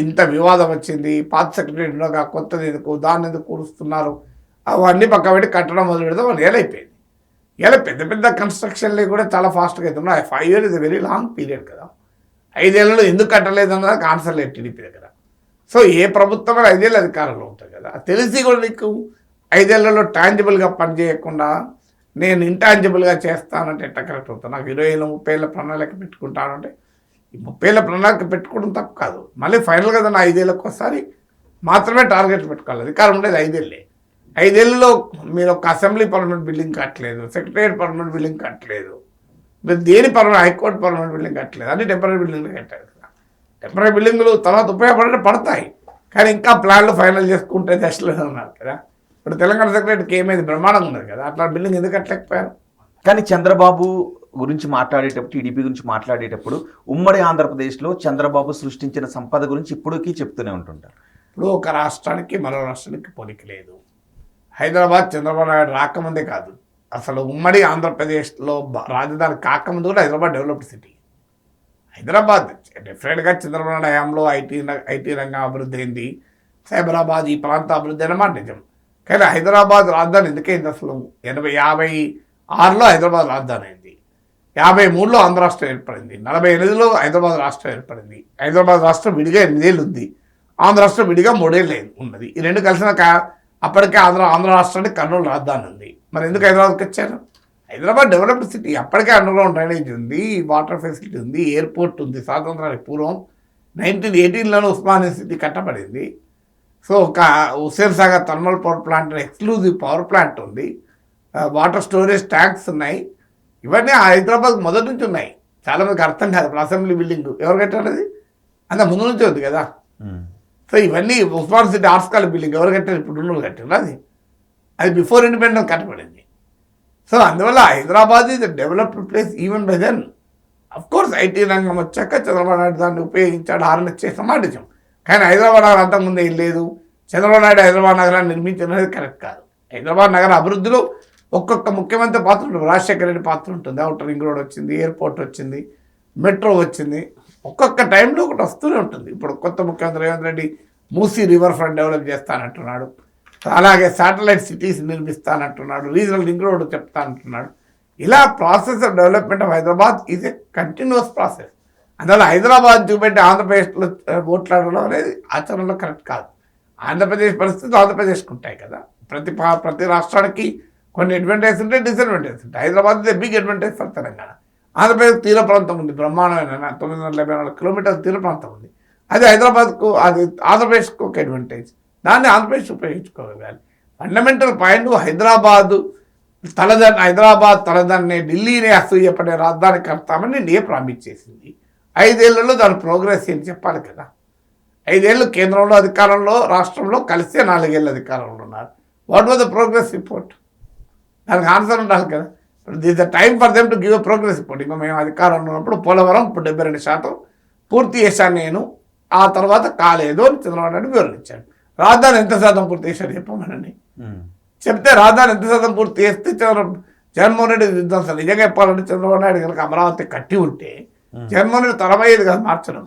ఇంత వివాదం వచ్చింది, పాత సెక్రటరియట్ ఉండగా కొత్తది ఎందుకు, దాన్ని ఎందుకు కూరుస్తున్నారు, అవన్నీ పక్క పెట్టి కట్టడం మొదలు పెడితే వాళ్ళు ఏలైపోయింది. ఇలా పెద్ద పెద్ద కన్స్ట్రక్షన్లు కూడా చాలా ఫాస్ట్గా అవుతున్నాయి. 5 years is very long period కదా. 5 ఏళ్లలో ఎందుకు కట్టలేదు అన్నదానికి ఆన్సర్ లేదు టీడీపీ దగ్గర. సో ఏ ప్రభుత్వం 5 ఏళ్ళు అధికారంలో ఉంటుంది కదా, తెలిసి కూడా నీకు 5 ఏళ్లలో టాంజిబుల్గా పనిచేయకుండా నేను ఇంటాంజిబుల్గా చేస్తానంటే ఎట్లా కరెక్ట్ అవుతాను? నాకు 20 ఏళ్ళు 30 ఏళ్ళ ప్రణాళిక పెట్టుకుంటానంటే ఈ 30 ఏళ్ళ ప్రణాళిక పెట్టుకోవడం తప్పు కాదు. మళ్ళీ ఫైనల్గా దాన్ని 5 ఏళ్ళకి ఒకసారి మాత్రమే టార్గెట్ పెట్టుకోవాలి. అధికారం ఉండేది 5 ఏళ్ళే. 5 ఏళ్ళలో మీరు ఒక అసెంబ్లీ పర్మనెంట్ బిల్డింగ్ కట్టలేదు, సెక్రటరియట్ పర్మనెంట్ బిల్డింగ్ కట్టలేదు, మీరు దేని పర్మనెంట్ హైకోర్టు పర్మనెంట్ బిల్డింగ్ కట్టలేదు, అన్ని టెంపరీ బిల్డింగ్లు కట్టారు కదా. టెంపరీ బిల్డింగ్లు తర్వాత ఉపయోగపడే పడతాయి, కానీ ఇంకా ప్లాన్లు ఫైనల్ చేసుకుంటే దశలో ఉన్నారు కదా. ఇప్పుడు తెలంగాణ సెక్రటరీకి ఏమైంది, బ్రహ్మాండంగా ఉన్నది కదా, అట్లా బిల్డింగ్ ఎందుకు కట్టలేకపోయారు? కానీ చంద్రబాబు గురించి మాట్లాడేటప్పుడు, టీడీపీ గురించి మాట్లాడేటప్పుడు ఉమ్మడి ఆంధ్రప్రదేశ్లో చంద్రబాబు సృష్టించిన సంపద గురించి ఇప్పటికీ చెప్తూనే ఉంటుంటారు. ఇప్పుడు ఒక రాష్ట్రానికి మరో రాష్ట్రానికి పోలిక లేదు. హైదరాబాద్ చంద్రబాబు నాయుడు రాకముందే కాదు, అసలు ఉమ్మడి ఆంధ్రప్రదేశ్లో రాజధాని కాకముందు కూడా హైదరాబాద్ డెవలప్డ్ సిటీ. హైదరాబాద్ డెఫినెట్గా చంద్రబాబు నాయుడు హయాంలో ఐటీ రంగం అభివృద్ధి అయింది, సైబరాబాద్ ఈ ప్రాంత అభివృద్ధి అన్నమాట నిజం. కానీ హైదరాబాద్ రాజధాని ఎందుకైంది? అసలు 56లో హైదరాబాద్ రాజధాని అయింది, 53లో ఆంధ్ర రాష్ట్రం ఏర్పడింది, 48లో హైదరాబాద్ రాష్ట్రం ఏర్పడింది. హైదరాబాద్ రాష్ట్రం విడిగా 8 ఏళ్ళు ఉంది, ఆంధ్ర రాష్ట్రం విడిగా 3 ఏళ్ళు ఉన్నది. ఈ రెండు కలిసినాక అప్పటికే ఆంధ్ర రాష్ట్రానికి కర్నూలు రాజధాని ఉంది. మరి ఎందుకు హైదరాబాద్కి వచ్చారు? హైదరాబాద్ డెవలప్డ్ సిటీ, అప్పటికే అండర్గ్రౌండ్ డ్రైనేజ్ ఉంది, వాటర్ ఫెసిలిటీ ఉంది, ఎయిర్పోర్ట్ ఉంది. స్వాతంత్రానికి పూర్వం 1918లోనే ఉస్మానియా సిటీ కట్టబడింది. సో ఒక Hussain Sagar thermal power plant, exclusive power plant ఉంది, వాటర్ స్టోరేజ్ ట్యాంక్స్ ఉన్నాయి. ఇవన్నీ హైదరాబాద్ మొదటి నుంచి ఉన్నాయి. చాలామందికి అర్థం కాదు. ఇప్పుడు అసెంబ్లీ బిల్డింగ్ ఎవరు కట్టారు? అంత ముందు నుంచి ఉంది కదా. సో ఇవన్నీ Osman city arts college building ఎవరు కట్టారు? ఇప్పుడు ఉన్నోళ్ళు కట్టారు. అది బిఫోర్ ఇండిపెండెన్స్ కట్టబడింది. సో అందువల్ల Hyderabad is developed place even by then. Of course IT రంగం వచ్చాక చంద్రబాబు నాయుడు దాన్ని ఉపయోగించాడు, హార్నెస్ చేసిన మాటించాం. కానీ హైదరాబాద్ నగరం అంతకుముందే లేదు. చంద్రబాబు నాయుడు హైదరాబాద్ నగరాన్ని నిర్మించినది కరెక్ట్ కాదు. హైదరాబాద్ నగర అభివృద్ధిలో ఒక్కొక్క ముఖ్యమంత్రి పాత్ర ఉంటుంది. రాజశేఖర రెడ్డి పాత్ర ఉంటుంది. అవుటర్ రింగ్ రోడ్ వచ్చింది, ఎయిర్పోర్ట్ వచ్చింది, మెట్రో వచ్చింది. ఒక్కొక్క టైంలో ఒకటి వస్తూనే ఉంటుంది. ఇప్పుడు కొత్త ముఖ్యమంత్రి Revanth Reddy Musi river front develop చేస్తానంటున్నాడు, అలాగే శాటిలైట్ సిటీస్ నిర్మిస్తానంటున్నాడు, రీజనల్ రింగ్ రోడ్ చెప్తానంటున్నాడు. ఇలా process of development of Hyderabad is a continuous process. అందువల్ల హైదరాబాద్ చూపెట్టి ఆంధ్రప్రదేశ్లో ఓట్లాడడం అనేది ఆచరణలో కరెక్ట్ కాదు. ఆంధ్రప్రదేశ్ పరిస్థితులు ఆంధ్రప్రదేశ్కి ఉంటాయి కదా. ప్రతి రాష్ట్రానికి కొన్ని అడ్వాంటేజ్ ఉంటాయి, డిసడ్వాంటేజ్ ఉంటాయి. Hyderabad is a big advantage for Telangana. Andhra Pradesh తీర ప్రాంతం ఉంది, బ్రహ్మాండమైన 954 కిలోమీటర్ల తీర ప్రాంతం ఉంది. అది హైదరాబాద్కు, అది ఆంధ్రప్రదేశ్కు ఒక అడ్వాంటేజ్. దాన్ని ఆంధ్రప్రదేశ్ ఉపయోగించుకోగలగాలి. ఫండమెంటల్ పాయింట్ హైదరాబాద్ తలదన్నే ఢిల్లీనే అసూయపడే రాజధాని కడతామని ఇండియా ప్రామిస్ చేసింది. 5 ఏళ్లలో దాని ప్రోగ్రెస్ ఏం చెప్పాలి కదా. 5 ఏళ్ళు కేంద్రంలో అధికారంలో, రాష్ట్రంలో కలిసే 4 ఏళ్ళు అధికారంలో ఉన్నారు. What was the progress report? దానికి ఆన్సర్ ఉండాలి కదా. This the time for them to give a progress report. ఇంకా మేము అధికారంలో ఉన్నప్పుడు పోలవరం ఇప్పుడు 72% పూర్తి చేశాను నేను, ఆ తర్వాత కాలేదు అని చంద్రబాబు నాయుడు వివరించాడు. రాజధాని ఎంత శాతం పూర్తి చేశాడు చెప్పమనండి. చెప్తే రాజధాని ఎంత శాతం పూర్తి చేస్తే జగన్మోహన్ రెడ్డి విధ్వంసం. నిజంగా చెప్పాలంటే చంద్రబాబు నాయుడు కనుక అమరావతి కట్టి ఉంటే జగన్మోహన్ రెడ్డి తరమయ్యేది కదా మార్చడం.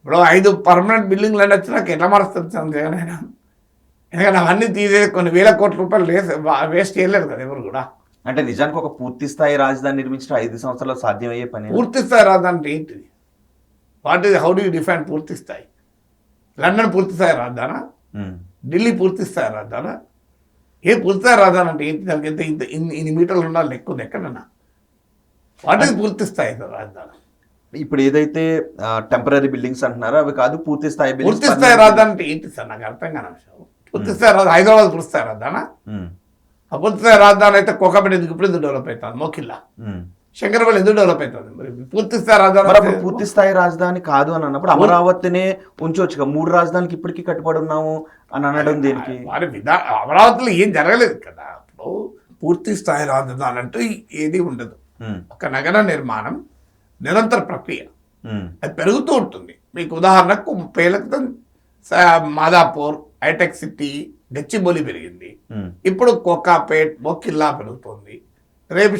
ఇప్పుడు 5 పర్మనెంట్ బిల్డింగ్లు అని వచ్చినాక ఎట్లా మారుస్తుంది జగన్ అయినా? ఎందుకంటే అవన్నీ తీసే కొన్ని వేల కోట్ల రూపాయలు వేస్ట్ చేయలేదు కదా ఎవరు కూడా. అంటే నిజానికి ఒక పూర్తి స్థాయి రాజధాని నిర్మించడం 5 సంవత్సరాలు సాధ్యమయ్యే పని. పూర్తి స్థాయి రాజధాని అంటే ఏంటిది? What is, how do you define పూర్తి స్థాయి? లండన్ పూర్తి స్థాయి రాజధానా? ఢిల్లీ పూర్తి స్థాయి రాజధానా? ఏ పూర్తి స్థాయి రాజధాని అంటే ఏంటి? దానికి ఎంత ఇన్ని మీటర్లు ఉండాలి లెక్క ఉంది ఎక్కడన్నా? వాట్ ఈజ్ పూర్తి స్థాయి రాజధాని? ఇప్పుడు ఏదైతే టెంపరీ బిల్డింగ్స్ అంటున్నారో అవి కాదు, పూర్తి స్థాయి పూర్తి స్థాయి రాజధాని అంటే ఏంటి సార్? నాకు అర్థం కాని అంశం. పూర్తి స్థాయి రాజధాని హైదరాబాద్ పూర్తి స్థాయి రాజధానా? ఆ పూర్తి స్థాయి రాజధాని అయితే కోకాపేట ఇప్పుడు ఎందుకు డెవలప్ అవుతుంది? మోకిల్లా శంకరపల్లి ఎందుకు డెవలప్ అవుతుంది? మరి పూర్తి స్థాయి మరి అప్పుడు రాజధాని పూర్తి స్థాయి రాజధాని కాదు అని అన్నప్పుడు అమరావతినే ఉంచవచ్చుగా. 3 రాజధానికి ఇప్పటికీ కట్టుబడి ఉన్నాము అని అనడం దేనికి? వారి అమరావతిలో ఏం జరగలేదు కదా. ఇప్పుడు పూర్తి స్థాయి రాజధాని అంటూ ఏది ఉండదు. ఒక నగర నిర్మాణం నిరంతర ప్రక్రియ, అది పెరుగుతూ ఉంటుంది. మీకు ఉదాహరణకు 30 ఏళ్ల క్రితం మాదాపూర్, హైటెక్ సిటీ, గచ్చిబౌలి పెరిగింది. ఇప్పుడు కోకాపేట్, బొకిల్లా పెరుగుతుంది. రేపు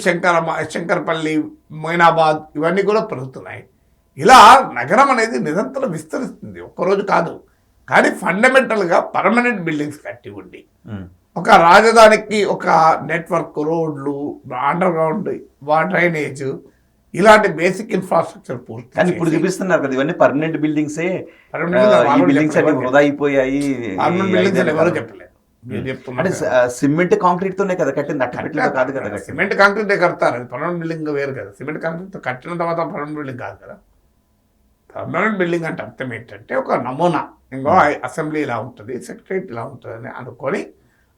శంకరపల్లి, మొయినాబాద్ ఇవన్నీ కూడా పెరుగుతున్నాయి. ఇలా నగరం అనేది నిరంతరం విస్తరిస్తుంది, ఒక్కరోజు కాదు. కానీ ఫండమెంటల్గా పర్మనెంట్ బిల్డింగ్స్ కట్టి ఉండి ఒక రాజధానికి ఒక నెట్వర్క్, రోడ్లు, అండర్ గ్రౌండ్ డ్రైనేజ్, ఇలాంటి బేసిక్ ఇన్ఫ్రాస్ట్రక్చర్ పూర్తి. కానీ ఇప్పుడు చూపిస్తున్నారు కదా ఇవన్నీ పర్మనెంట్ బిల్డింగ్సే. బిల్డింగ్స్ అన్ని వృధా అయిపోయాయి. ఎవరు చెప్పలేదు, మీరు చెప్తున్నారు. అంటే సిమెంట్ కాంక్రీట్ తోనే కదా కట్టింది, అట్టపెట్టితో కాదు కదా. సిమెంట్ కాంక్రీట్ కడతారు, అది పర్మనెంట్ బిల్డింగ్ వేరు కదా. సిమెంట్ కాంక్రీట్ కట్టిన తర్వాత పర్మనెంట్ బిల్డింగ్ కాదు కదా. పర్మనెంట్ బిల్డింగ్ అంటే అర్థం ఏంటంటే ఒక నమూనా, ఇంకో అసెంబ్లీ ఇలా ఉంటుంది, సెక్రటరియట్ ఇలా ఉంటుంది అని అనుకొని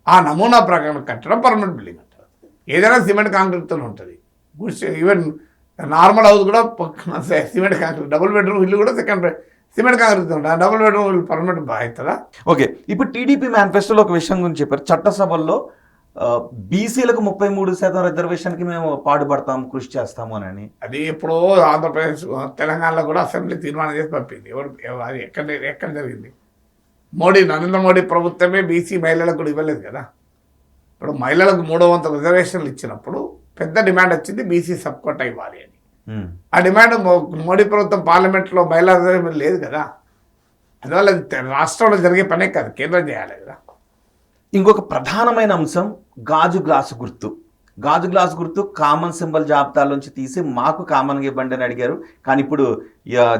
ఆ నమూనా ప్రకారం కట్టడం పర్మనెంట్ బిల్డింగ్ అంటారు. ఏదైనా సిమెంట్ కాంక్రీట్తో ఉంటుంది. ఈవెన్ నార్మల్ హౌస్ కూడా సిమెంట్ కాంక్రీట్, డబుల్ బెడ్రూమ్ ఇల్లు కూడా సిమెంట్ కాంక్రీట్ ఉంటుంది. డబుల్ బెడ్రూమ్ ఇల్లు పర్మనెంట్ అవుతుందా? ఓకే, ఇప్పుడు టీడీపీ మేనిఫెస్టోలో ఒక విషయం గురించి చెప్పారు. చట్టసభల్లో బీసీలకు 33% రిజర్వేషన్కి మేము పాటుపడతాం, కృషి చేస్తాము అని. అది ఎప్పుడో ఆంధ్రప్రదేశ్, తెలంగాణలో కూడా అసెంబ్లీ తీర్మానం చేసి పంపింది. అది ఎక్కడ జరిగింది? నరేంద్ర మోడీ ప్రభుత్వమే బీసీ మహిళలకు కూడా ఇవ్వలేదు కదా. ఇప్పుడు మహిళలకు 300 రిజర్వేషన్లు ఇచ్చినప్పుడు పెద్ద డిమాండ్ వచ్చింది, బీసీ సబ్కోటా ఇవ్వాలి అని. ఆ డిమాండ్ మోడీ ప్రభుత్వం పార్లమెంట్లో మహిళా రిజర్వేషన్ లేదు కదా. అందువల్ల రాష్ట్రంలో జరిగే పనే కాదు, కేంద్రం చేయాలి కదా. ఇంకొక ప్రధానమైన అంశం గాజు గ్లాసు గుర్తు. గాజు గ్లాసు గుర్తు కామన్ సింబల్ జాబితాలోంచి తీసి మాకు కామన్గా ఇవ్వండి అని అడిగారు. కానీ ఇప్పుడు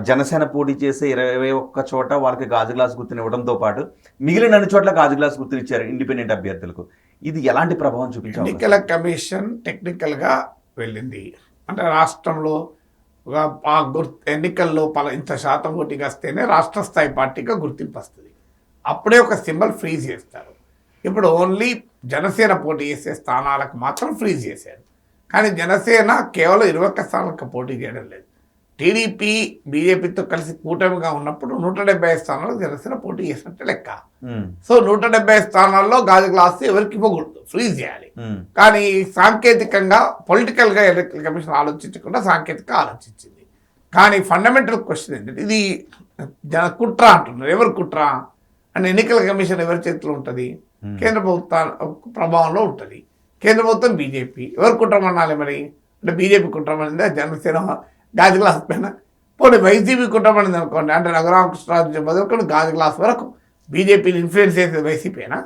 జనసేన పోటీ చేసే 21 చోట వాళ్ళకి గాజు గ్లాసు గుర్తుని ఇవ్వడంతో పాటు మిగిలిన అన్ని చోట్ల గాజు గ్లాసు గుర్తులు ఇచ్చారు ఇండిపెండెంట్ అభ్యర్థులకు. ఇది ఎలాంటి ప్రభావం చూపించారు? ఎన్నికల కమిషన్ టెక్నికల్గా వెళ్ళింది అంటే రాష్ట్రంలో ఆ ఎన్నికల్లో ఇంత శాతం ఓటింగ్ వస్తేనే రాష్ట్ర స్థాయి పార్టీగా గుర్తింపు వస్తుంది. అప్పుడే ఒక సింబల్ ఫ్రీజ్ చేస్తారు. ఇప్పుడు ఓన్లీ జనసేన పోటీ చేసే స్థానాలకు మాత్రం ఫ్రీజ్ చేశారు. కానీ జనసేన కేవలం 21 స్థానాలకు పోటీ చేయడం లేదు. టీడీపీ బీజేపీతో కలిసి కూటమిగా ఉన్నప్పుడు 175 స్థానాలకు జనసేన పోటీ చేసినట్టే లెక్క. సో 175 స్థానాల్లో గాజు గ్లాస్ ఎవరికి ఇవ్వకూడదు, ఫ్రీజ్ చేయాలి. కానీ సాంకేతికంగా పొలిటికల్గా ఎన్నికల కమిషన్ ఆలోచించకుండా సాంకేతికంగా ఆలోచించింది. కానీ ఫండమెంటల్ క్వశ్చన్ ఏంటంటే ఇది కుట్ర అంటున్నారు. ఎవరు కుట్ర అని? ఎన్నికల కమిషన్ ఎవరి చేతిలో ఉంటుంది? కేంద్ర ప్రభుత్వ ప్రభావంలో ఉంటుంది. కేంద్ర ప్రభుత్వం బీజేపీ. ఎవరు కుట్రమనాలి మరి? అంటే బీజేపీ కుట్రమనిందా? జనసేన గాజు గ్లాస్ పైన పోనీ వైసీపీ కుట్రమనింది అనుకోండి, అంటే రఘురామకృష్ణరాజు మొదలుకొని గాజు గ్లాస్ వరకు బీజేపీని ఇన్ఫ్లుయెన్స్ చేసేది వైసీపీనా?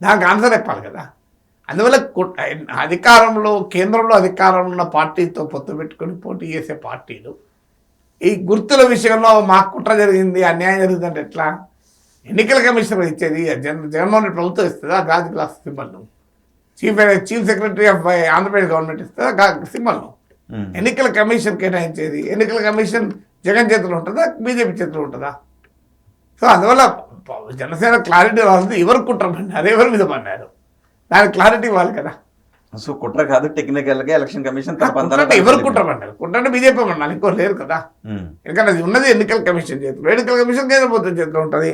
దానికి ఆన్సర్ చెప్పాలి కదా. అందువల్ల అధికారంలో, కేంద్రంలో అధికారంలో ఉన్న పార్టీతో పొత్తు పెట్టుకొని పోటీ చేసే పార్టీలు ఈ గుర్తుల విషయంలో మాకు కుట్ర జరిగింది, అన్యాయం జరిగిందంటే ఎట్లా? ఎన్నికల కమిషన్ ఇచ్చేది జగన్మోహన్ రెడ్డి ప్రభుత్వం ఇస్తుందా గాజు గ్లాస్ సింబల్ను? Chief secretary of Andhra Pradesh government ఇస్తుందా సింబల్ను? ఎన్నికల కమిషన్ కేటాయించేది. ఎన్నికల కమిషన్ జగన్ చేతిలో ఉంటుందా, బీజేపీ చేతిలో ఉంటుందా? సో అందువల్ల జనసేన క్లారిటీ రాస్తుంది. ఎవరు కుట్రమన్నారు, ఎవరి మీద పన్నారు, దానికి క్లారిటీ ఇవ్వాలి కదా. సో కుట్ర కాదు, టెక్నికల్గా ఎలక్షన్ కమిషన్ ఎవరు కుట్రమన్నారు? కుట్రంటే బీజేపీ అన్నారు, ఇంకో లేరు కదా. ఎందుకంటే అది ఉన్నది ఎన్నికల కమిషన్ చేతిలో. ఎన్నికల కమిషన్ కేంద్ర ప్రభుత్వం చేతిలో ఉంటుంది.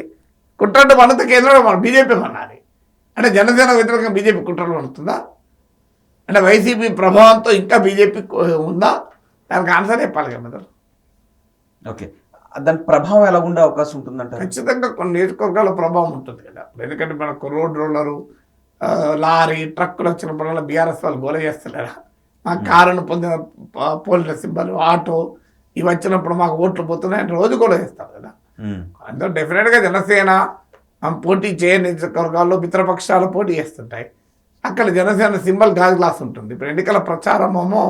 కుట్రంటే మనంత కేంద్రంలో మనం బీజేపీ అనాలి. అంటే జనసేన వ్యతిరేకంగా బీజేపీ కుట్రలు ఉంటుందా? అంటే వైసీపీ ప్రభావంతో ఇంకా బీజేపీ ఉందా? దానికి ఆన్సర్ చెప్పాలి కదా. ఓకే, దాని ప్రభావం ఎలా ఉండే అవకాశం ఉంటుందంట? ఖచ్చితంగా కొన్ని నియోజకవర్గాల ప్రభావం ఉంటుంది కదా. ఎందుకంటే మనకు రోడ్ రోలరు, లారీ, ట్రక్కులు వచ్చినప్పుడల్లా బీఆర్ఎస్ వాళ్ళు గోల చేస్తున్నారా? మా కారును పొందిన పోలిన సింబల్, ఆటో ఇవి వచ్చినప్పుడు మాకు ఓట్లు పోతున్నాయని రోజు గోల చేస్తారు కదా. అందులో డెఫినెట్గా జనసేన పోటీ చేయని నియోజకవర్గాల్లో మిత్రపక్షాలు పోటీ చేస్తుంటాయి. అక్కడ జనసేన సింబల్ గాజు గ్లాస్ ఉంటుంది. ఇప్పుడు ఎన్నికల ప్రచారమేమో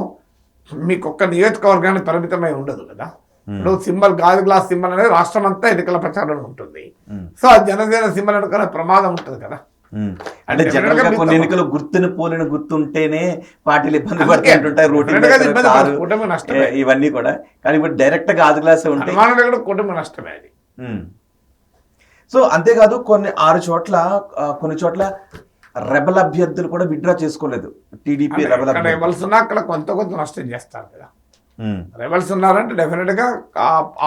మీకు ఒక్క నియోజకవర్గానికి పరిమితమై ఉండదు కదా. ఇప్పుడు సింబల్ గాజు గ్లాస్ సింబల్ అనేది రాష్ట్రం అంతా ఎన్నికల ప్రచారం ఉంటుంది. సో ఆ జనసేన సింబల్ అనుకునే ప్రమాదం ఉంటుంది కదా. అంటే జనరల్ గా కొన్ని ఎన్నికలు గుర్తుని పోలిన గుర్తుంటేనే పార్టీలు ఇబ్బంది పడుతుంటాయి, ఇవన్నీ కూడా. కానీ ఇప్పుడు డైరెక్ట్ గాజు గ్లాస్ ఉంటాయి, కుటుంబ నష్టమే అది. సో అంతేకాదు కొన్ని 6 చోట్ల కొన్ని చోట్ల రెబల్ అభ్యర్థులు కూడా విత్డ్రా చేసుకోలేదు. టీడీపీ రెబల్ అక్కడ రెబల్స్ ఉన్నా అక్కడ కొంత నష్టం చేస్తారు కదా. రెబల్స్ ఉన్నారంటే డెఫినెట్గా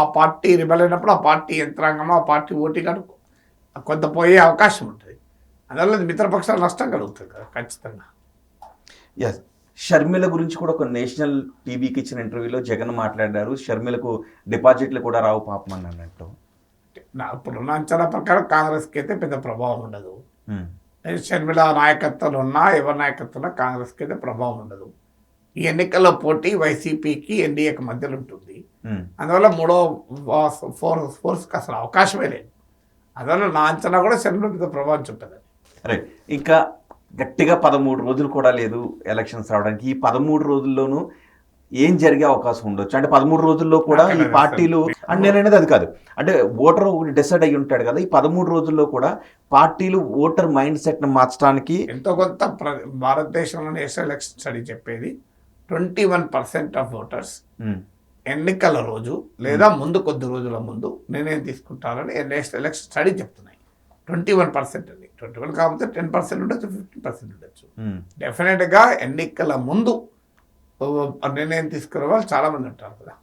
ఆ పార్టీ రిబల్ అయినప్పుడు ఆ పార్టీ యంత్రాంగం ఆ పార్టీ ఓటింగ్ కొంత పోయే అవకాశం ఉంటుంది. అందువల్ల మిత్రపక్షాలు నష్టం కలుగుతుంది కదా ఖచ్చితంగా. ఎస్, షర్మిల గురించి కూడా ఒక నేషనల్ టీవీకి ఇచ్చిన ఇంటర్వ్యూలో జగన్ మాట్లాడారు. షర్మిలకు డిపాజిట్లు కూడా రావు పాపం అని అన్నట్టు. ఇప్పుడున్న అంచనా ప్రకారం కాంగ్రెస్కి అయితే పెద్ద ప్రభావం ఉండదు. షర్మిల నాయకత్వంలో ఉన్నా ఎవరి నాయకత్వంలో కాంగ్రెస్కి అయితే ప్రభావం ఉండదు. ఈ ఎన్నికల్లో పోటీ వైసీపీకి ఎన్డీఏకి మధ్యలో ఉంటుంది. అందువల్ల మూడో ఫోర్స్కి అసలు అవకాశమే లేదు. అందువల్ల నా అంచనా కూడా షర్మిల పెద్ద ప్రభావం చూపుతుంది. రైట్, ఇంకా గట్టిగా 13 రోజులు కూడా లేదు ఎలక్షన్స్ రావడానికి. ఈ 13 రోజుల్లోనూ ఏం జరిగే అవకాశం ఉండొచ్చు? అంటే 13 రోజుల్లో కూడా ఈ పార్టీలు అంటే నేను అనేది అది కాదు, అంటే ఓటర్ డిసైడ్ అయ్యి ఉంటాడు కదా. ఈ 13 రోజుల్లో కూడా పార్టీలు ఓటర్ మైండ్ సెట్ ని మార్చడానికి ఎంతో కొంత భారతదేశంలో నేషనల్ ఎలక్షన్ స్టడీ చెప్పేది 21% ఆఫ్ ఓటర్స్ ఎన్నికల రోజు లేదా ముందు కొద్ది రోజుల ముందు నిర్ణయం తీసుకుంటారని నేషనల్ ఎలక్షన్ స్టడీ చెప్తున్నాయి. 21% అండి. 21 కాకపోతే 10% ఉండొచ్చు, 15% ఉండొచ్చు. డెఫినెట్గా ఎన్నికల ముందు నిర్ణయం తీసుకునే వాళ్ళు చాలా మంది ఉంటారు కదా.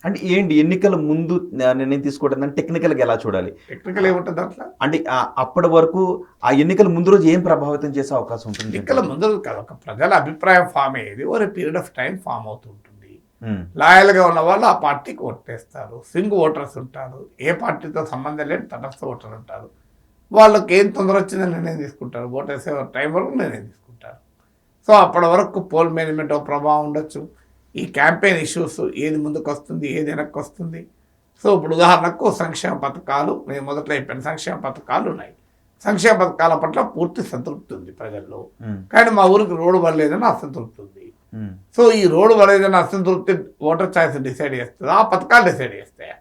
అంటే ఏంటి ఎన్నికల ముందు నిర్ణయం తీసుకోవడం టెక్నికల్గా ఎలా చూడాలి? టెక్నికల్ ఏముంటుంది అట్లా అంటే అప్పటి వరకు ఆ ఎన్నికల ముందు రోజు ఏం ప్రభావితం చేసే అవకాశం ఉంటుంది? ఎన్నికల ముందు రోజు కాదు, ఒక ప్రజల అభిప్రాయం ఫామ్ అయ్యేది over period of time form అవుతుంటుంది. లాయల్గా ఉన్న వాళ్ళు ఆ పార్టీకి ఓటేస్తారు. స్వింగ్ ఓటర్స్ ఉంటారు, ఏ పార్టీతో సంబంధం లేని తటస్థ ఓటర్ ఉంటారు. వాళ్ళకి ఏం తొందర వచ్చిందని నిర్ణయం తీసుకుంటారు. ఓటేసే టైం వరకు నిర్ణయం తీసుకుంటారు. సో అప్పటి వరకు పోల్ మేనేజ్మెంట్ ప్రభావం ఉండొచ్చు. ఈ క్యాంపెయిన్ ఇష్యూస్ ఏది ముందుకు వస్తుంది, ఏది వెనక్కి వస్తుంది. సో ఇప్పుడు ఉదాహరణకు సంక్షేమ పథకాలు, నేను మొదట్లో చెప్పాను, సంక్షేమ పథకాలు ఉన్నాయి. సంక్షేమ పథకాల పట్ల పూర్తి సంతృప్తి ఉంది ప్రజల్లో. కానీ మా ఊరికి రోడ్డు పడలేదని అసంతృప్తి ఉంది. సో ఈ రోడ్డు పడలేదని అసంతృప్తి ఓటర్ ఛాయిస్ డిసైడ్ చేస్తుంది, ఆ పథకాలు డిసైడ్ చేస్తాయా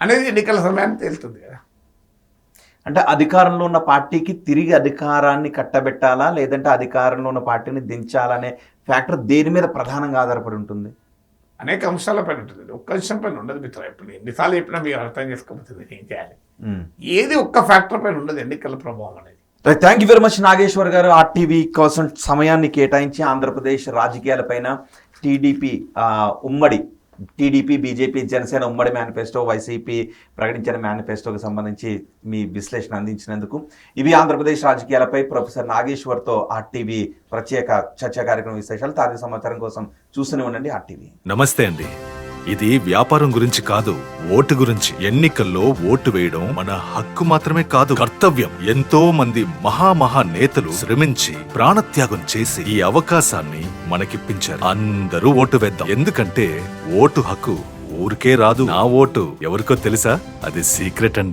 అనేది ఎన్నికల సమయాన్ని తెలుస్తుంది కదా. అంటే అధికారంలో ఉన్న పార్టీకి తిరిగి అధికారాన్ని కట్టబెట్టాలా, లేదంటే అధికారంలో ఉన్న పార్టీని దించాలనే ఫ్యాక్టర్ దేని మీద ప్రధానంగా ఆధారపడి ఉంటుంది? అనేక అంశాలపైన ఉంటుంది, ఒక్క అంశం పైన ఉండదు మిత్రం. ఇప్పుడు ఎన్నిసార్లు చెప్పినా మీరు అర్థం చేసుకోకపోతుంది ఏం చేయాలి. ఏది ఒక్క ఫ్యాక్టర్ పైన ఉండదు ఎన్నికల ప్రభావం అనేది. Thank you very much Nageshwar garu. RTV కోసం సమయాన్ని కేటాయించి ఆంధ్రప్రదేశ్ రాజకీయాలపైన టీడీపీ బీజేపీ జనసేన ఉమ్మడి మేనిఫెస్టో, వైసీపీ ప్రకటించిన మేనిఫెస్టోకి సంబంధించి మీ విశ్లేషణ అందించినందుకు. ఇవి ఆంధ్రప్రదేశ్ రాజకీయాలపై ప్రొఫెసర్ నాగేశ్వర్తో ఆర్టీవీ ప్రత్యేక చర్చా కార్యక్రమం విశేషాలు. తాజా సమాచారం కోసం చూస్తూనే ఉండండి ఆర్టీవీ. నమస్తే అండి. ఇది వ్యాపారం గురించి కాదు, ఓటు గురించి. ఎన్నికల్లో ఓటు వేయడం మన హక్కు మాత్రమే కాదు, కర్తవ్యం. ఎంతో మంది మహా నేతలు శ్రమించి ప్రాణత్యాగం చేసి ఈ అవకాశాన్ని మనకిప్పించారు. అందరూ ఓటు వేద్దాం, ఎందుకంటే ఓటు హక్కు ఊరికే రాదు. నా ఓటు ఎవరికో తెలుసా? అది సీక్రెట్ అండి.